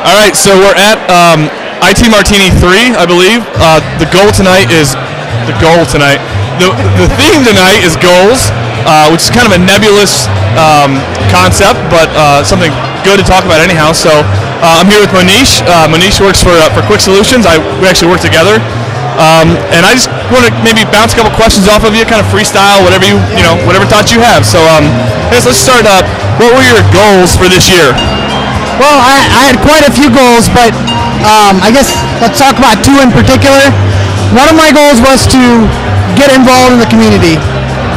All right, so we're at IT Martini 3, I believe. The theme tonight is goals, which is kind of a nebulous concept, but something good to talk about anyhow. So I'm here with Monish. Monish works for Quick Solutions. We actually work together. And I just want to maybe bounce a couple questions off of you, kind of freestyle, whatever whatever thoughts you have. So let's start up. What were your goals for this year? Well, I had quite a few goals, but I guess let's talk about two in particular. One of my goals was to get involved in the community.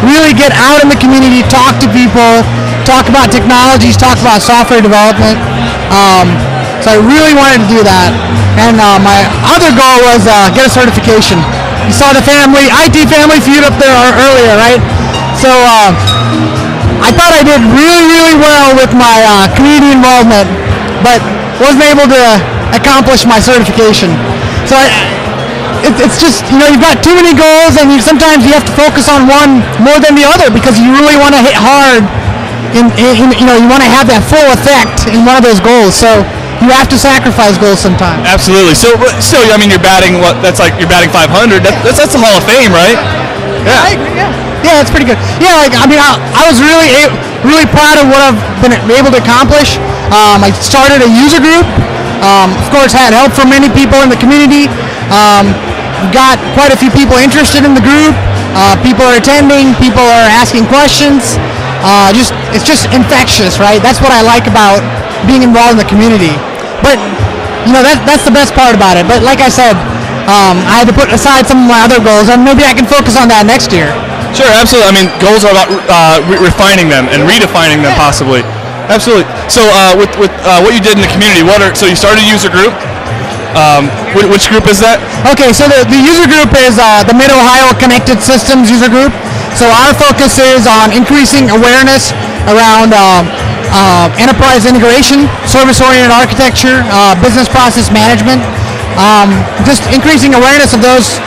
Really get out in the community, talk to people, talk about technologies, talk about software development. So I really wanted to do that. And my other goal was get a certification. You saw the IT family feud up there earlier, right? So I thought I did really, really well with my community involvement, but wasn't able to accomplish my certification. So it's just, you've got too many goals, and sometimes you have to focus on one more than the other because you really want to hit hard. You want to have that full effect in one of those goals. So you have to sacrifice goals sometimes. Absolutely. So still, you're batting you're batting 500. That's the Hall of Fame, right? Yeah. I agree. Yeah, that's pretty good. Yeah, I was really proud of what I've been able to accomplish. I started a user group. Of course, had help from many people in the community. Got quite a few people interested in the group. People are attending. People are asking questions. It's just infectious, right? That's what I like about being involved in the community. But that's the best part about it. But like I said, I had to put aside some of my other goals, and maybe I can focus on that next year. Sure, absolutely. I mean, goals are about refining them and redefining them, possibly. Absolutely. So with what you did in the community, so you started a user group. Which group is that? Okay, so the user group is the Mid-Ohio Connected Systems user group. So our focus is on increasing awareness around enterprise integration, service-oriented architecture, business process management, just increasing awareness of those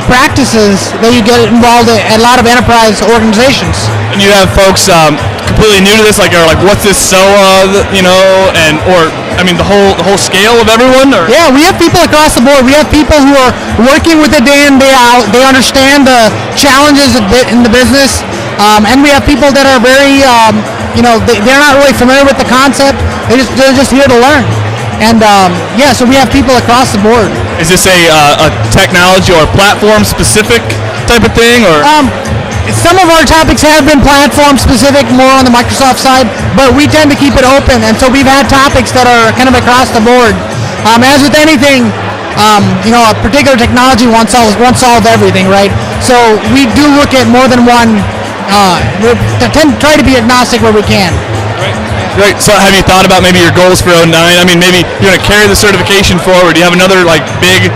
practices that you get involved in a lot of enterprise organizations. And you have folks completely new to this, are like, what's this SOA, the whole scale of everyone? Or? Yeah, we have people across the board. We have people who are working with it day in, day out. They understand the challenges in the business. And we have people that are very, they're not really familiar with the concept. They're just here to learn. And so we have people across the board. Is this a technology or platform specific type of thing, or? Some of our topics have been platform specific, more on the Microsoft side, but we tend to keep it open, and so we've had topics that are kind of across the board. As with anything, a particular technology won't solve everything, right? So we do look at more than one. Try to be agnostic where we can. Great. So have you thought about maybe your goals for 09? I mean, maybe you're going to carry the certification forward. Do you have another big,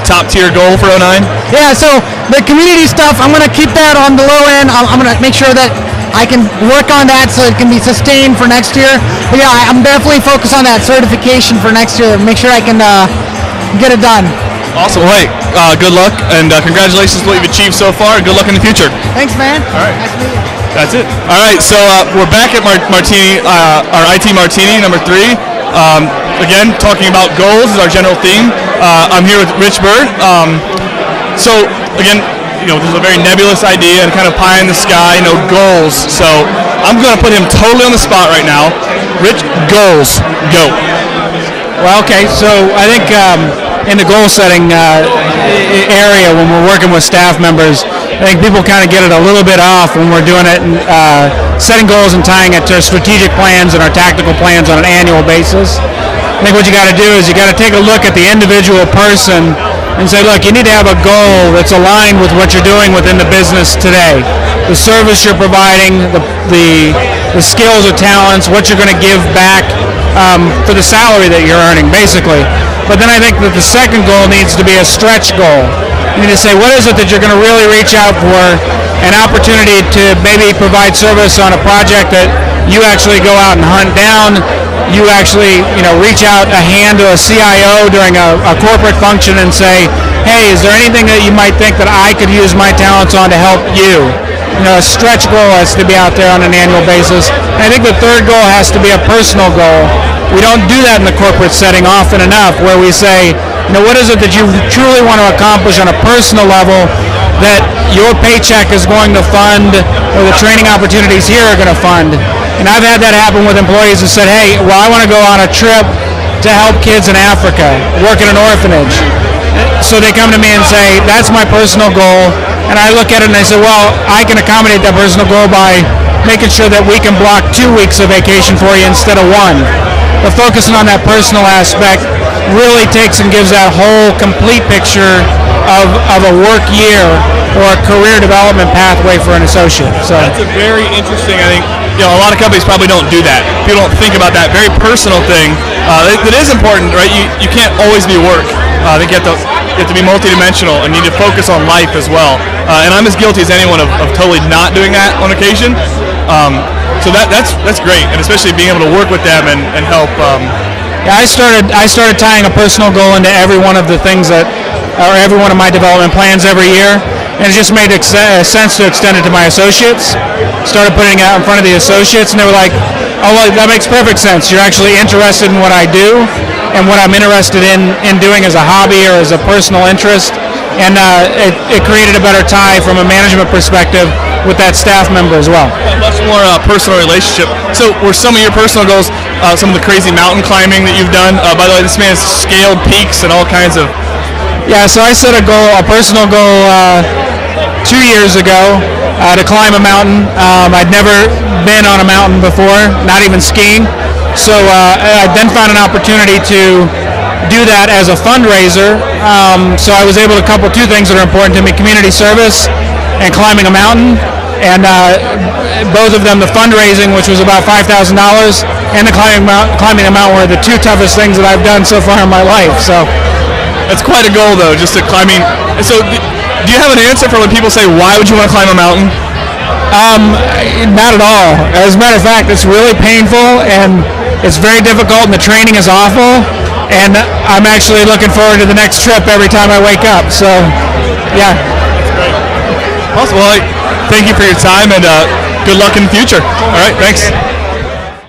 top tier goal for 09? Yeah, so the community stuff, I'm going to keep that on the low end. I'm going to make sure that I can work on that so it can be sustained for next year. But yeah, I'm definitely focused on that certification for next year. Make sure I can get it done. Awesome. Well, hey, good luck, and congratulations on what you've achieved so far, and good luck in the future. Thanks, man. All right. Nice to meet you. That's it. All right, so we're back at Martini, our IT Martini number 3. Again, talking about goals is our general theme. I'm here with Rich Bird. So again, this is a very nebulous idea and kind of pie in the sky, goals. So I'm going to put him totally on the spot right now. Rich, goals, go. Well, okay, so I think in the goal setting area, when we're working with staff members, I think people kind of get it a little bit off when we're doing it and setting goals and tying it to our strategic plans and our tactical plans on an annual basis. I think what you got to do is you got to take a look at the individual person and say, look, you need to have a goal that's aligned with what you're doing within the business today. The service you're providing, the skills or talents, what you're going to give back for the salary that you're earning, basically. But then I think that the second goal needs to be a stretch goal. You need to say, what is it that you're going to really reach out for? An opportunity to maybe provide service on a project that you actually go out and hunt down. You actually, reach out a hand to a CIO during a corporate function and say, hey, is there anything that you might think that I could use my talents on to help you? A stretch goal has to be out there on an annual basis. And I think the third goal has to be a personal goal. we don't do that in the corporate setting often enough, where we say, what is it that you truly want to accomplish on a personal level that your paycheck is going to fund, or the training opportunities here are going to fund. And I've had that happen with employees who said, hey, well, I want to go on a trip to help kids in Africa, work in an orphanage. So they come to me and say, that's my personal goal. And I look at it and I say, well, I can accommodate that personal goal by making sure that we can block 2 weeks of vacation for you instead of 1. But focusing on that personal aspect really takes and gives that whole complete picture of a work year or a career development pathway for an associate. So that's a very interesting, I think, a lot of companies probably don't do that. People don't think about that very personal thing. That is important, right? You can't always be work. I think you have to be multidimensional and you need to focus on life as well. And I'm as guilty as anyone of totally not doing that on occasion. So that's great, and especially being able to work with them and help. Yeah, I started tying a personal goal into every one of the things or every one of my development plans every year, and it just made sense to extend it to my associates. Started putting it out in front of the associates, and they were like, "Oh, well, that makes perfect sense. You're actually interested in what I do, and what I'm interested in doing as a hobby or as a personal interest." And it created a better tie from a management perspective with that staff member as well. A much more personal relationship. So were some of your personal goals some of the crazy mountain climbing that you've done? By the way, this man has scaled peaks and all kinds of... Yeah, so I set a personal goal 2 years ago to climb a mountain. I'd never been on a mountain before, not even skiing. So I then found an opportunity to do that as a fundraiser. So I was able to couple 2 things that are important to me: community service and climbing a mountain. And both of them, the fundraising, which was about $5,000, and the climbing a mountain were the 2 toughest things that I've done so far in my life. So that's quite a goal, though, just to climbing. So do you have an answer for when people say, why would you want to climb a mountain? Not at all. As a matter of fact, it's really painful and it's very difficult, and the training is awful. And I'm actually looking forward to the next trip every time I wake up. So, yeah. That's great. Awesome. Well, thank you for your time, and good luck in the future. All right, thanks.